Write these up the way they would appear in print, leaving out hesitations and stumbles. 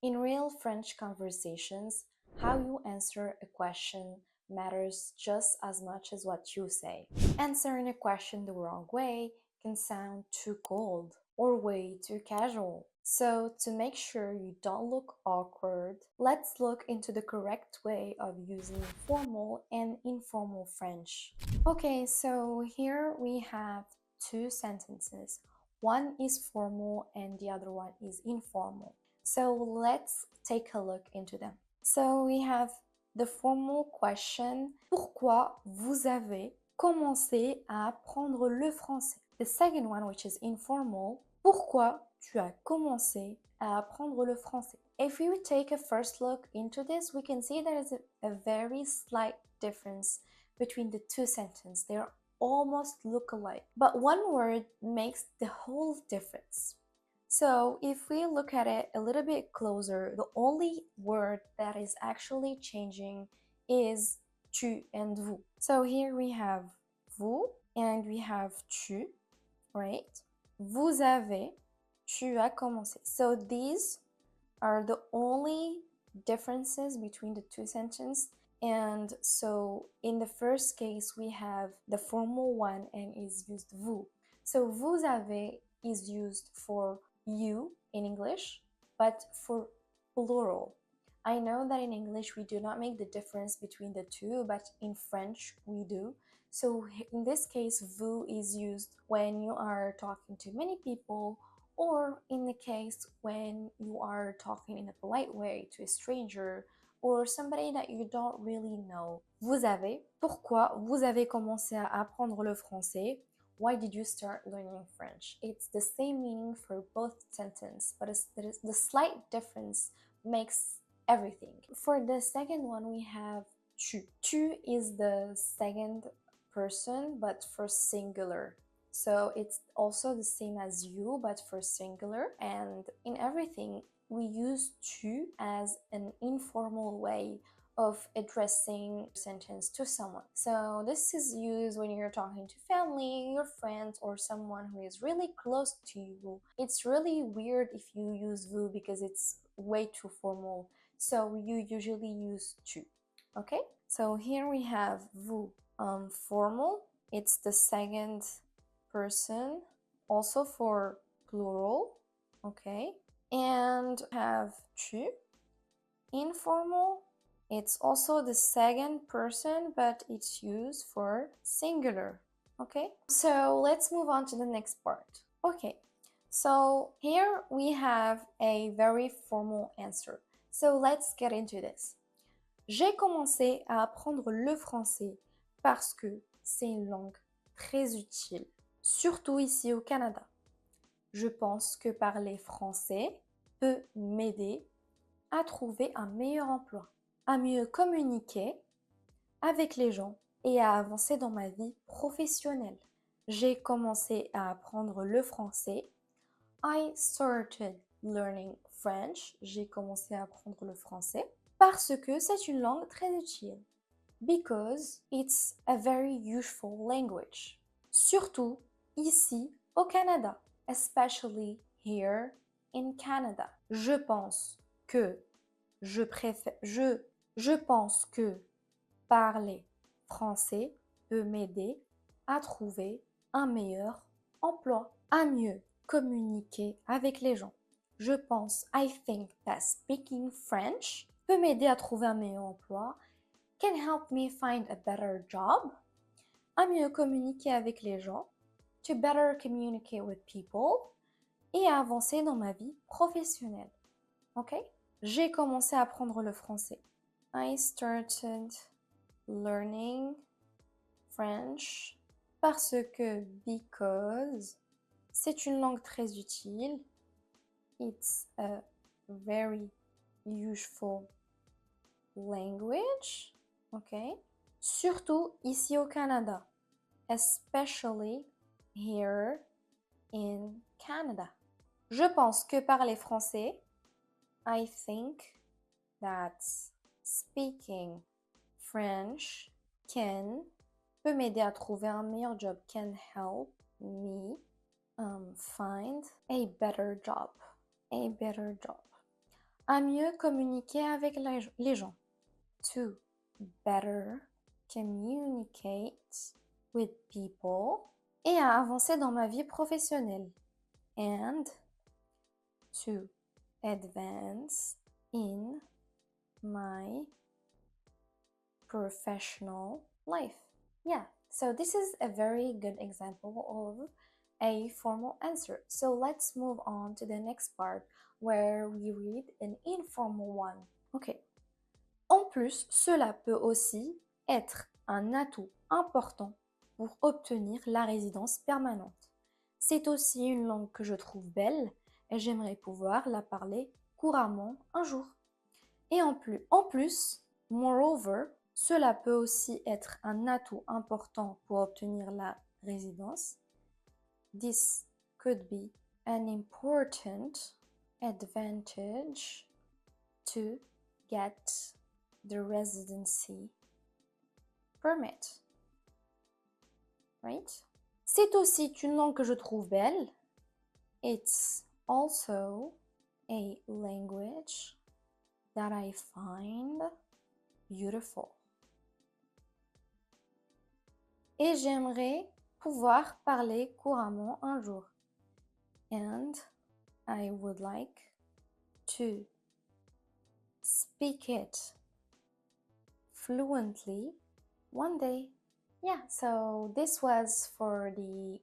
In real French conversations, how you answer a question matters just as much as what you say. Answering a question the wrong way can sound too cold or way too casual. So, to make sure you don't look awkward, let's look into the correct way of using formal and informal French. Okay, so here we have two sentences. One is formal and the other one is informal. So let's take a look into them. So we have the formal question. Pourquoi vous avez commencé à apprendre le français? The second one, which is informal. Pourquoi tu as commencé à apprendre le français? If we take a first look into this, we can see there is a very slight difference between the two sentences. They almost look alike, but one word makes the whole difference. So if we look at it a little bit closer, the only word that is actually changing is tu and vous. So here we have vous and we have tu, right? Vous avez, tu as commencé. So these are the only differences between the two sentences. And so in the first case, we have the formal one and is used vous. So vous avez is used for you in English, but for plural. I know that in English we do not make the difference between the two, but in French we do. So in this case, vous is used when you are talking to many people, or in the case when you are talking in a polite way to a stranger or somebody that you don't really know. Vous avez. Pourquoi vous avez commencé à apprendre le français? Why did you start learning French? It's the same meaning for both sentences, but the slight difference makes everything. For the second one, we have tu. Tu is the second person, but for singular. So it's also the same as you, but for singular. And in everything, we use tu as an informal way of addressing a sentence to someone. So this is used when you're talking to family, your friends, or someone who is really close to you. It's really weird if you use vous because it's way too formal. So you usually use tu. Okay? So here we have vous. Formal, it's the second person, also for plural, okay? And have tu. Informal, it's also the second person, but it's used for singular, okay? So let's move on to the next part. Okay, so here we have a very formal answer. So let's get into this. J'ai commencé à apprendre le français parce que c'est une langue très utile, surtout ici au Canada. Je pense que parler français peut m'aider à trouver un meilleur emploi, à mieux communiquer avec les gens et à avancer dans ma vie professionnelle. J'ai commencé à apprendre le français. I started learning French. J'ai commencé à apprendre le français parce que c'est une langue très utile. Because it's a very useful language. Surtout ici au Canada. Especially here in Canada. Je pense que je pense que parler français peut m'aider à trouver un meilleur emploi, à mieux communiquer avec les gens. Je pense, I think that speaking French peut m'aider à trouver un meilleur emploi, can help me find a better job, à mieux communiquer avec les gens, to better communicate with people, et à avancer dans ma vie professionnelle. Ok? J'ai commencé à apprendre le français. I started learning French parce que, because, c'est une langue très utile. It's a very useful language. Ok? Surtout ici au Canada. Especially here in Canada. Je pense que parler français, I think that speaking French peut m'aider à trouver un meilleur job, can help me find a better job. A better job. à mieux communiquer avec les gens. To better communicate with people. Et à avancer dans ma vie professionnelle. And to advance in my professional life. Yeah, so this is a very good example of a formal answer. So let's move on to the next part where we read an informal one. Okay. En plus, cela peut aussi être un atout important pour obtenir la résidence permanente. C'est aussi une langue que je trouve belle et j'aimerais pouvoir la parler couramment un jour. Et en plus, moreover, cela peut aussi être un atout important pour obtenir la résidence. This could be an important advantage to get the residency permit. Right? C'est aussi une langue que je trouve belle. It's also a language that I find beautiful. Et j'aimerais pouvoir parler couramment un jour. And I would like to speak it fluently one day. Yeah, so this was for the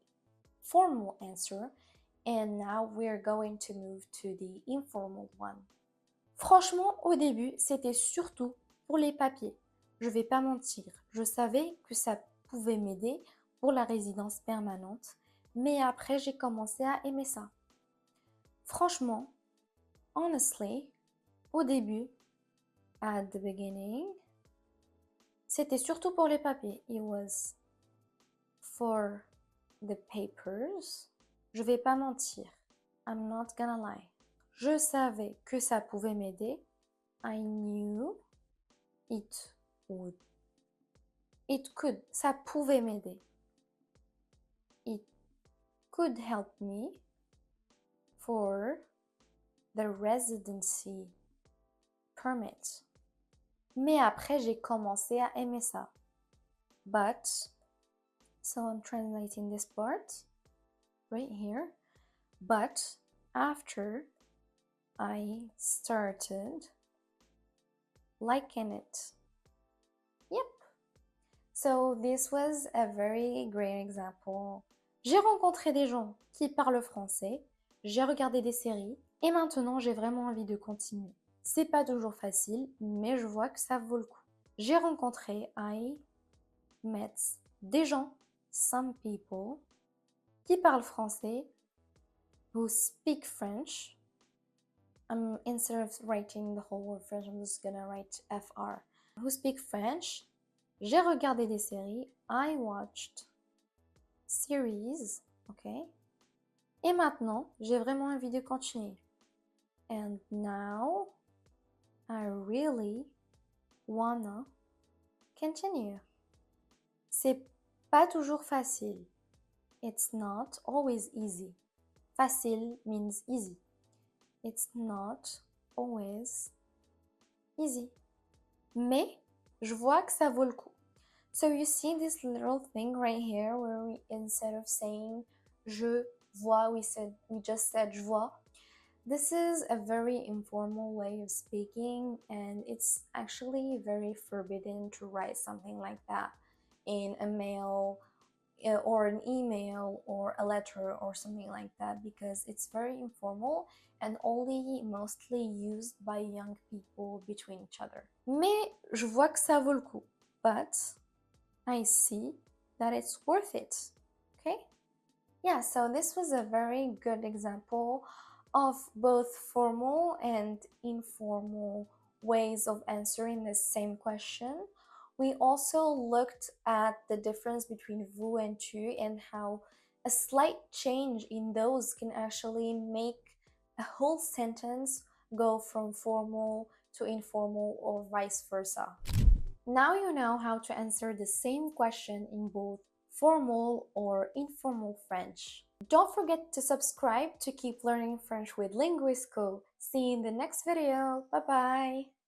formal answer, and now we're going to move to the informal one. Franchement, au début, c'était surtout pour les papiers. Je vais pas mentir, je savais que ça pouvait m'aider pour la résidence permanente, mais après j'ai commencé à aimer ça. Franchement, honestly, au début, at the beginning, c'était surtout pour les papiers. It was for the papers. Je vais pas mentir. I'm not gonna lie. Je savais que ça pouvait m'aider. I knew it would. It could. Ça pouvait m'aider. It could help me for the residency permit. Mais après, j'ai commencé à aimer ça. But, so I'm translating this part right here. But after I started liking it. Yep. So this was a very great example. J'ai rencontré des gens qui parlent français, j'ai regardé des séries et maintenant j'ai vraiment envie de continuer. C'est pas toujours facile, mais je vois que ça vaut le coup. J'ai rencontré, I met des gens, some people, qui parlent français, who speak French. Instead of writing the whole word French, I'm just gonna write FR. Who speak French. J'ai regardé des séries. I watched series. Ok. Et maintenant, j'ai vraiment envie de continuer. And now, I really wanna continue. C'est pas toujours facile. It's not always easy. Facile means easy. It's not always easy. Mais je vois que ça vaut le coup. So you see this little thing right here where we, instead of saying je vois, we just said je vois. This is a very informal way of speaking, and it's actually very forbidden to write something like that in a mail or an email or a letter or something like that, because it's very informal and only mostly used by young people between each other. Mais je vois que ça vaut le coup. But I see that it's worth it. Okay? Yeah, so this was a very good example of both formal and informal ways of answering the same question. We also looked at the difference between vous and tu and how a slight change in those can actually make a whole sentence go from formal to informal or vice versa. Now you know how to answer the same question in both formal or informal French. Don't forget to subscribe to keep learning French with Linguisco. See you in the next video. Bye bye.